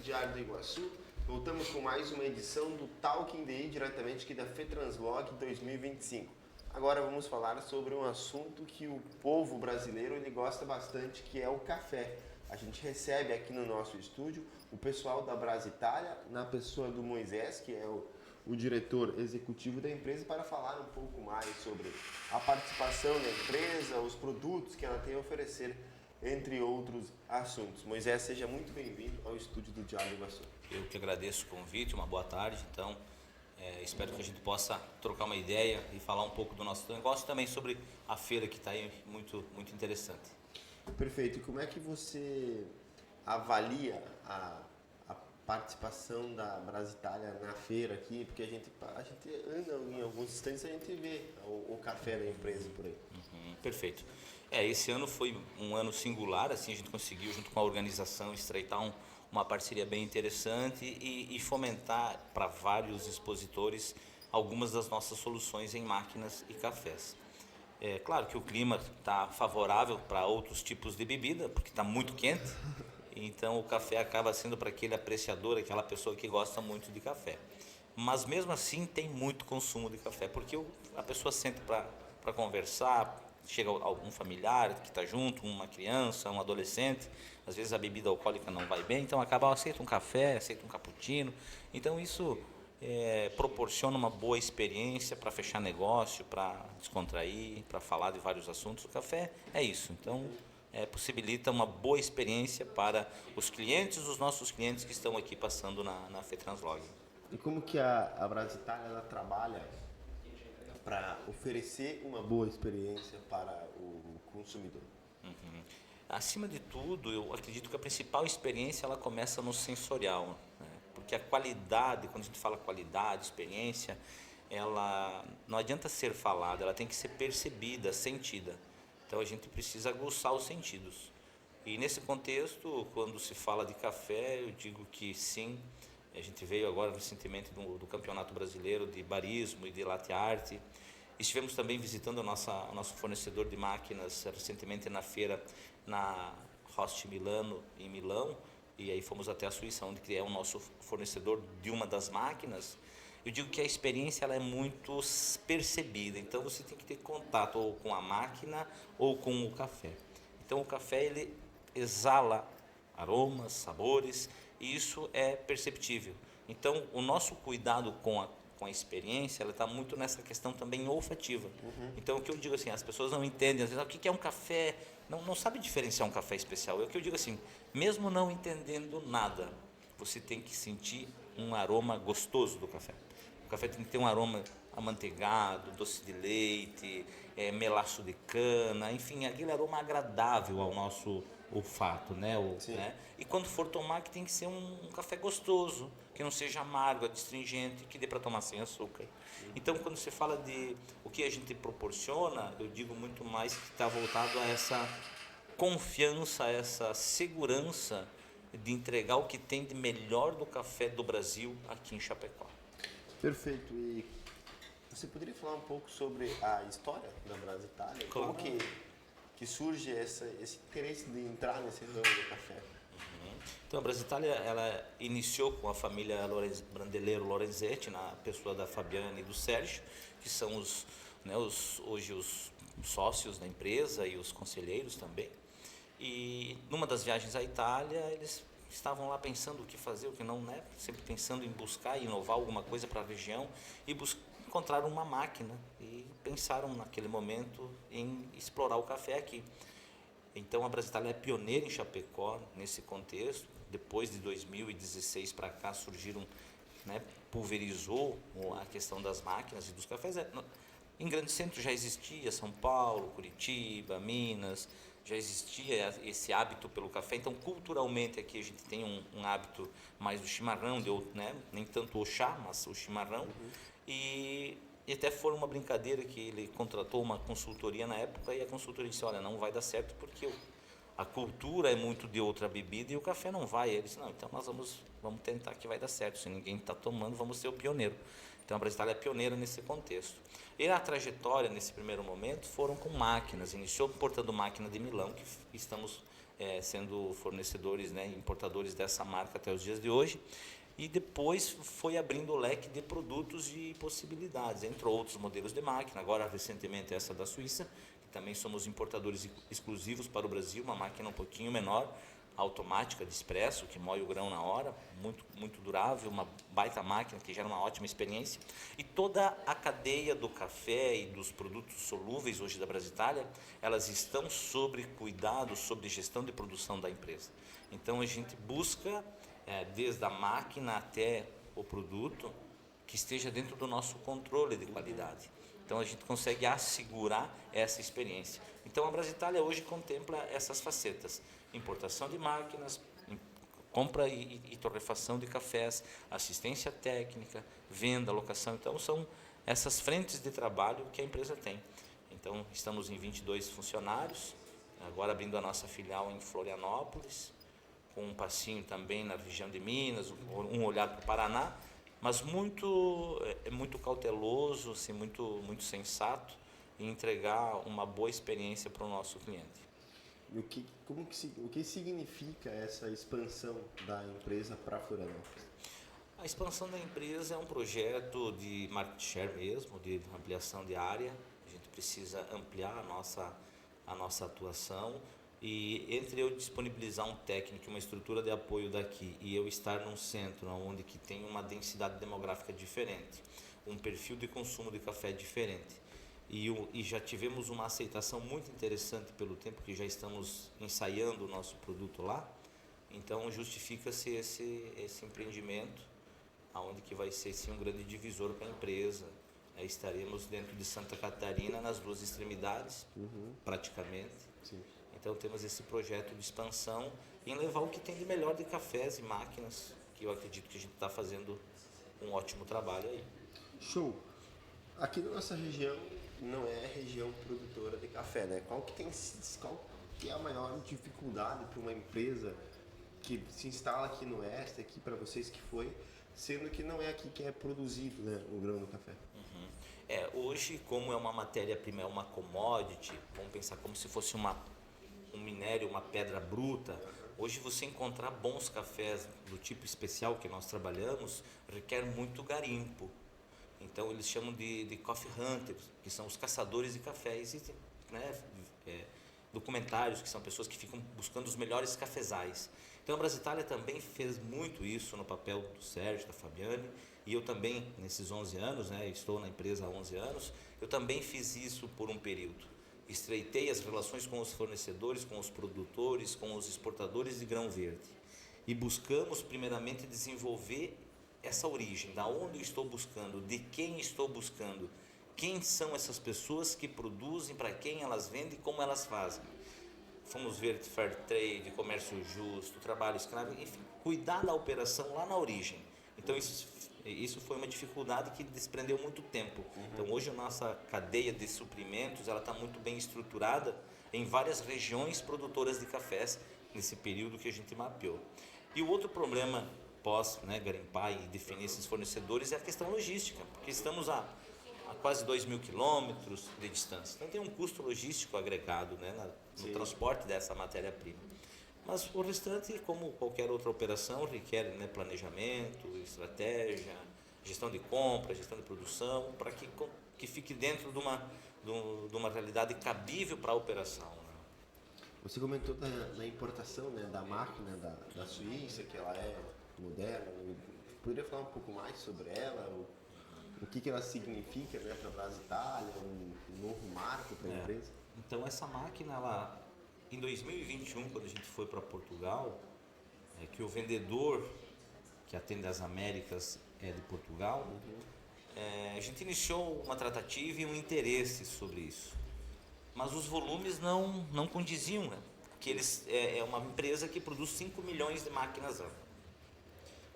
Diário do Iguaçu. Voltamos com mais uma edição do Talking Day, diretamente aqui da FETranslog 2025. Agora vamos falar sobre um assunto que o povo brasileiro ele gosta bastante, que é o café. A gente recebe aqui no nosso estúdio o pessoal da Brasitália, na pessoa do Moisés, que é o diretor executivo da empresa, para falar um pouco mais sobre a participação da empresa, os produtos que ela tem a oferecer, entre outros assuntos. Moisés, seja muito bem-vindo ao estúdio do Diário do Iguaçu. Eu que agradeço o convite, uma boa tarde. Então, espero que a gente possa trocar uma ideia e falar um pouco do nosso negócio, também sobre a feira que está aí muito, muito interessante. Perfeito. E como é que você avalia a participação da Brasitália na feira aqui? Porque a gente anda em alguns instantes, a gente vê o café da empresa por aí. Perfeito. Esse ano foi um ano singular, assim, a gente conseguiu, junto com a organização, estreitar uma parceria bem interessante e fomentar para vários expositores algumas das nossas soluções em máquinas e cafés. É claro que o clima está favorável para outros tipos de bebida, porque está muito quente, então o café acaba sendo para aquele apreciador, aquela pessoa que gosta muito de café. Mas mesmo assim tem muito consumo de café, porque a pessoa sente para conversar, chega algum familiar que está junto, uma criança, um adolescente, às vezes a bebida alcoólica não vai bem, então acaba, aceita um café, aceita um cappuccino, então isso proporciona uma boa experiência para fechar negócio, para descontrair, para falar de vários assuntos. O café é isso, então possibilita uma boa experiência para os clientes, os nossos clientes que estão aqui passando na FETranslog. E como que a Brasitália ela trabalha para oferecer uma boa experiência para o consumidor? Acima de tudo, eu acredito que a principal experiência ela começa no sensorial, né? Porque a qualidade, quando a gente fala qualidade, experiência, ela não adianta ser falada, ela tem que ser percebida, sentida. Então a gente precisa aguçar os sentidos. E nesse contexto, quando se fala de café, eu digo que sim. A gente veio agora recentemente do Campeonato Brasileiro de Barismo e de Latte Art. Estivemos também visitando o nosso fornecedor de máquinas recentemente na feira na Rost Milano, em Milão, e aí fomos até a Suíça, onde é o nosso fornecedor de uma das máquinas. Eu digo que a experiência ela é muito percebida, então você tem que ter contato ou com a máquina ou com o café. Então o café ele exala aromas, sabores, e isso é perceptível. Então o nosso cuidado com a experiência, ela está muito nessa questão também olfativa. Então o que eu digo assim, as pessoas não entendem, às vezes, o que é um café, não sabe diferenciar um café especial. É o que eu digo assim, mesmo não entendendo nada, você tem que sentir um aroma gostoso do café. O café tem que ter um aroma amanteigado, doce de leite, melaço de cana, enfim, aquele aroma agradável ao nosso olfato, né? Né? E quando for tomar, que tem que ser um café gostoso, que não seja amargo, adstringente, que dê para tomar sem açúcar. Então, quando você fala de o que a gente proporciona, eu digo muito mais que está voltado a essa confiança, essa segurança de entregar o que tem de melhor do café do Brasil aqui em Chapecó. Perfeito. E você poderia falar um pouco sobre a história da Brasitália? Claro. Como que surge esse interesse de entrar nesse ramo do café? Então a Brasitália ela iniciou com a família Brandeleiro Lorenzetti, na pessoa da Fabiana e do Sérgio, que são hoje os sócios da empresa e os conselheiros também. E numa das viagens à Itália, eles estavam lá pensando o que fazer, o que não, né? Sempre pensando em buscar e inovar alguma coisa para a região e encontraram uma máquina e pensaram naquele momento em explorar o café aqui. Então a Brasitália é pioneira em Chapecó nesse contexto. Depois de 2016 para cá surgiram, né, pulverizou a questão das máquinas e dos cafés. Em grandes centros já existia, São Paulo, Curitiba, Minas, já existia esse hábito pelo café. Então culturalmente aqui a gente tem um hábito mais do chimarrão, né, nem tanto o chá, mas o chimarrão. E até foi uma brincadeira que ele contratou uma consultoria na época e a consultoria disse, olha, não vai dar certo porque a cultura é muito de outra bebida e o café não vai. Ele disse, não, então nós vamos tentar que vai dar certo, se ninguém está tomando, vamos ser o pioneiro. Então a Brasitália é pioneira nesse contexto. E a trajetória nesse primeiro momento foram com máquinas, iniciou portando máquina de Milão, que estamos sendo fornecedores, né, importadores dessa marca até os dias de hoje. E depois foi abrindo o leque de produtos e possibilidades, entre outros modelos de máquina. Agora, recentemente, essa da Suíça, que também somos importadores exclusivos para o Brasil, uma máquina um pouquinho menor, automática de expresso, que moe o grão na hora, muito, muito durável, uma baita máquina que gera uma ótima experiência. E toda a cadeia do café e dos produtos solúveis hoje da Brasitalia, elas estão sob cuidado, sob gestão de produção da empresa. Então a gente busca, desde a máquina até o produto, que esteja dentro do nosso controle de qualidade. Então a gente consegue assegurar essa experiência. Então a Brasitalia hoje contempla essas facetas: importação de máquinas, compra e torrefação de cafés, assistência técnica, venda, locação. Então são essas frentes de trabalho que a empresa tem. Então estamos em 22 funcionários, agora abrindo a nossa filial em Florianópolis, com um passinho também na região de Minas, um olhar para o Paraná, mas muito cauteloso, assim, muito sensato em entregar uma boa experiência para o nosso cliente. O que significa essa expansão da empresa para Florianópolis? A expansão da empresa é um projeto de market share mesmo, de ampliação de área. A gente precisa ampliar a nossa atuação. E entre eu disponibilizar um técnico, uma estrutura de apoio daqui, e eu estar num centro onde que tem uma densidade demográfica diferente, um perfil de consumo de café diferente, e já tivemos uma aceitação muito interessante pelo tempo que já estamos ensaiando o nosso produto lá, então justifica-se esse empreendimento, onde que vai ser sim um grande divisor para a empresa. Estaremos dentro de Santa Catarina, nas duas extremidades, praticamente. Sim. Então temos esse projeto de expansão em levar o que tem de melhor de cafés e máquinas, que eu acredito que a gente está fazendo um ótimo trabalho aí. Show! Aqui na nossa região não é região produtora de café, né? Qual que é a maior dificuldade para uma empresa que se instala aqui no Oeste, aqui para vocês que foi, sendo que não é aqui que é produzido, né, o grão do café? Hoje, como é uma matéria-prima, é uma commodity, vamos pensar como se fosse um minério, uma pedra bruta. Hoje você encontrar bons cafés do tipo especial que nós trabalhamos requer muito garimpo. Então eles chamam de coffee hunters, que são os caçadores de cafés, e, né, documentários, que são pessoas que ficam buscando os melhores cafezais. Então a Brasitalia também fez muito isso no papel do Sérgio, da Fabiane, e eu também, nesses 11 anos, né, estou na empresa há 11 anos, eu também fiz isso por um período. Estreitei as relações com os fornecedores, com os produtores, com os exportadores de grão verde. E buscamos, primeiramente, desenvolver essa origem, da onde eu estou buscando, de quem estou buscando, quem são essas pessoas que produzem, para quem elas vendem e como elas fazem. Fomos ver fair trade, comércio justo, trabalho escravo, enfim, cuidar da operação lá na origem. Então isso foi uma dificuldade que desprendeu muito tempo. Então hoje a nossa cadeia de suprimentos ela está muito bem estruturada em várias regiões produtoras de cafés nesse período que a gente mapeou. E o outro problema pós, né, garimpar e definir esses fornecedores é a questão logística, porque estamos a quase 2.000 quilômetros de distância. Então tem um custo logístico agregado, né, no transporte dessa matéria-prima. Mas o restante, como qualquer outra operação, requer, né, planejamento, estratégia, gestão de compra, gestão de produção, para que fique dentro de uma realidade cabível para a operação. Né? Você comentou da importação, né, da máquina da Suíça, que ela é moderna. Poderia falar um pouco mais sobre ela? O que ela significa, né, para a Brasitalia, um novo marco para a empresa? Então essa máquina, em 2021, quando a gente foi para Portugal, que o vendedor que atende as Américas é de Portugal, a gente iniciou uma tratativa e um interesse sobre isso. Mas os volumes não condiziam, né? Porque é uma empresa que produz 5 milhões de máquinas ano.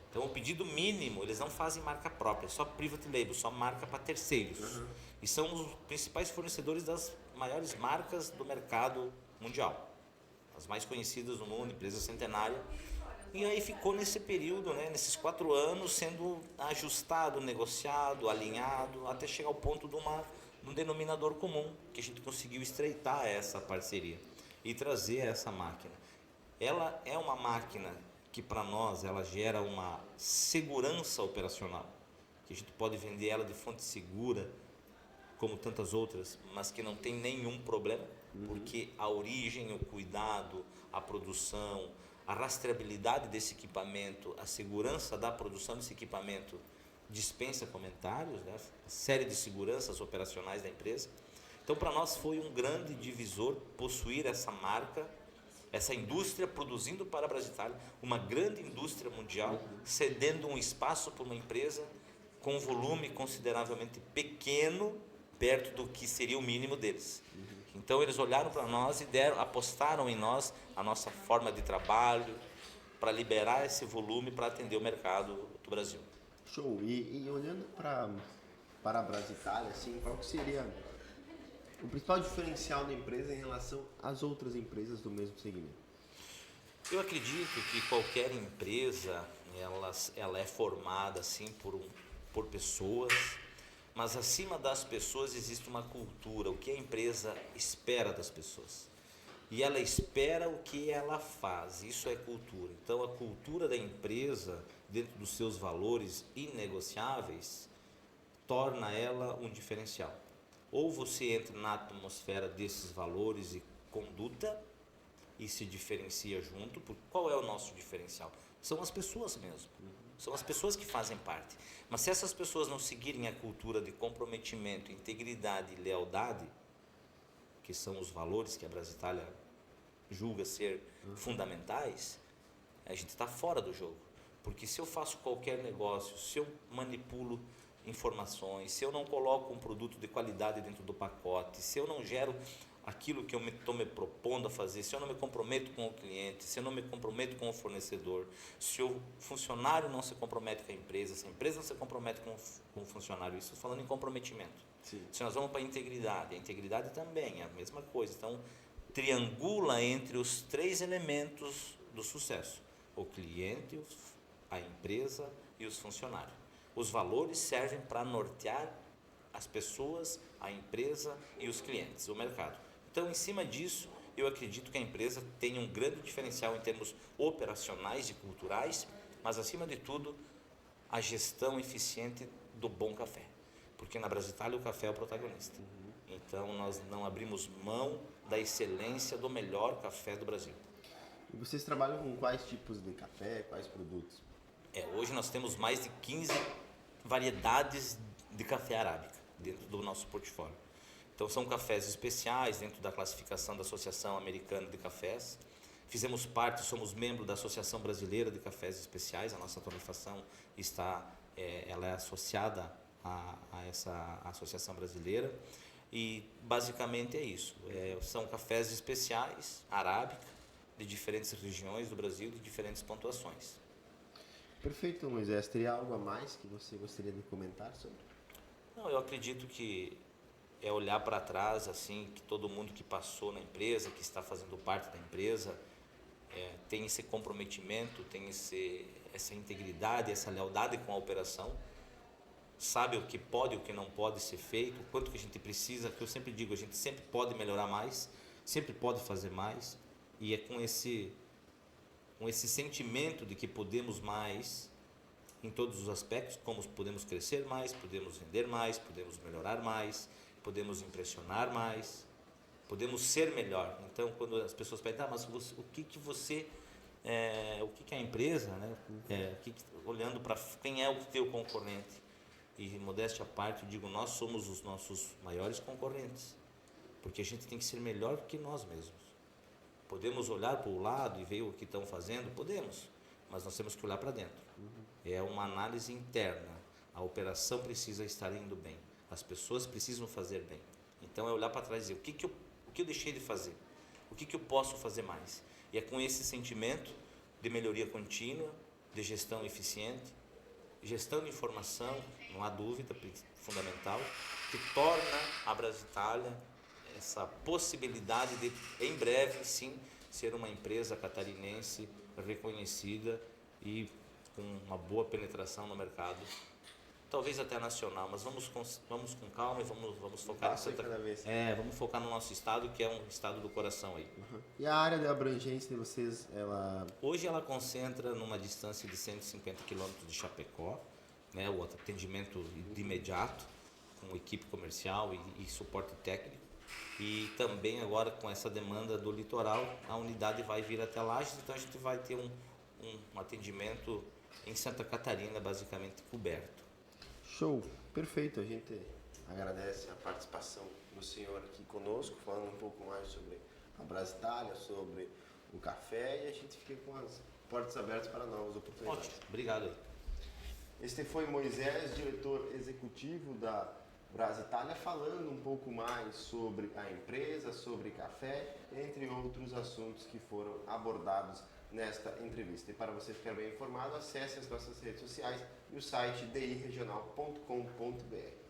Então o pedido mínimo, eles não fazem marca própria, só private label, só marca para terceiros. E são os principais fornecedores das maiores marcas do mercado mundial. As mais conhecidas do mundo, empresa centenária. E aí ficou nesse período, né, nesses 4 anos, sendo ajustado, negociado, alinhado, até chegar ao ponto de um denominador comum, que a gente conseguiu estreitar essa parceria e trazer essa máquina. ela é uma máquina que para nós ela gera uma segurança operacional, que a gente pode vender ela de fonte segura, como tantas outras, mas que não tem nenhum problema, porque a origem, o cuidado, a produção, a rastreabilidade desse equipamento, a segurança da produção desse equipamento dispensa comentários, né? A série de seguranças operacionais da empresa. Então, para nós foi um grande divisor possuir essa marca, essa indústria produzindo para a Brasitalia, uma grande indústria mundial, cedendo um espaço para uma empresa com volume consideravelmente pequeno, perto do que seria o mínimo deles. Então eles olharam para nós e apostaram em nós, a nossa forma de trabalho, para liberar esse volume para atender o mercado do Brasil. Show. E olhando para a Brasitalia, assim, qual que seria o principal diferencial da empresa em relação às outras empresas do mesmo segmento? Eu acredito que qualquer empresa, ela é formada assim por pessoas, mas acima das pessoas existe uma cultura, o que a empresa espera das pessoas. E ela espera o que ela faz, isso é cultura. Então a cultura da empresa, dentro dos seus valores inegociáveis, torna ela um diferencial. Ou você entra na atmosfera desses valores e conduta e se diferencia junto, porque qual é o nosso diferencial? São as pessoas mesmo, são as pessoas que fazem parte. Mas se essas pessoas não seguirem a cultura de comprometimento, integridade e lealdade, que são os valores que a Brasitalia julga ser fundamentais, a gente está fora do jogo. Porque se eu faço qualquer negócio, se eu manipulo informações, se eu não coloco um produto de qualidade dentro do pacote, se eu não gero aquilo que eu estou me propondo a fazer, se eu não me comprometo com o cliente, se eu não me comprometo com o fornecedor, se o funcionário não se compromete com a empresa, se a empresa não se compromete com o funcionário, isso falando em comprometimento. Sim. Se nós vamos para a integridade também é a mesma coisa. Então, triangula entre os três elementos do sucesso: o cliente, a empresa e os funcionários. Os valores servem para nortear as pessoas, a empresa e os clientes, o mercado. Então, em cima disso, eu acredito que a empresa tem um grande diferencial em termos operacionais e culturais, mas, acima de tudo, a gestão eficiente do bom café. Porque na Brasitalia o café é o protagonista. Então, nós não abrimos mão da excelência do melhor café do Brasil. E vocês trabalham com quais tipos de café, quais produtos? Hoje nós temos mais de 15 variedades de café arábica dentro do nosso portfólio. Então são cafés especiais dentro da classificação da Associação Americana de Cafés. Fizemos parte, somos membro da Associação Brasileira de Cafés Especiais. A nossa torrefação ela é associada a essa associação brasileira. E basicamente é isso. São cafés especiais, arábica, de diferentes regiões do Brasil, de diferentes pontuações. Perfeito, Moisés. Teria algo a mais que você gostaria de comentar sobre? Não, eu acredito que é olhar para trás, assim, que todo mundo que passou na empresa, que está fazendo parte da empresa, tem esse comprometimento, tem essa integridade, essa lealdade com a operação, sabe o que pode e o que não pode ser feito, o quanto que a gente precisa, que eu sempre digo, a gente sempre pode melhorar mais, sempre pode fazer mais, e é com esse sentimento de que podemos mais em todos os aspectos, como podemos crescer mais, podemos vender mais, podemos melhorar mais, podemos impressionar mais, podemos ser melhor. Então, quando as pessoas perguntam, mas o que a empresa, né? Olhando para quem é o teu concorrente, e modéstia à parte, eu digo, nós somos os nossos maiores concorrentes, porque a gente tem que ser melhor que nós mesmos. Podemos olhar para o lado e ver o que estão fazendo? Podemos, mas nós temos que olhar para dentro. É uma análise interna. A operação precisa estar indo bem. As pessoas precisam fazer bem. Então é olhar para trás e dizer, o que eu deixei de fazer? O que eu posso fazer mais? E é com esse sentimento de melhoria contínua, de gestão eficiente, gestão de informação, não há dúvida, fundamental, que torna a Brasitalia essa possibilidade de, em breve, sim, ser uma empresa catarinense reconhecida e com uma boa penetração no mercado, talvez até nacional, mas vamos com calma e vamos focar Passo em cada vez. vamos focar no nosso estado, que é um estado do coração aí. E a área de abrangência de vocês, ela... Hoje ela concentra numa distância de 150 quilômetros de Chapecó, né, o atendimento de imediato, com equipe comercial e suporte técnico. E também agora com essa demanda do litoral, a unidade vai vir até Lages, então a gente vai ter um atendimento em Santa Catarina, basicamente coberto. Show, perfeito. A gente agradece a participação do senhor aqui conosco, falando um pouco mais sobre a Brasitália, sobre o café, e a gente fica com as portas abertas para novas oportunidades. Ótimo, obrigado aí. Este foi Moisés, diretor executivo da Brasitália, falando um pouco mais sobre a empresa, sobre café, entre outros assuntos que foram abordados nesta entrevista. E para você ficar bem informado, acesse as nossas redes sociais e o site diregional.com.br.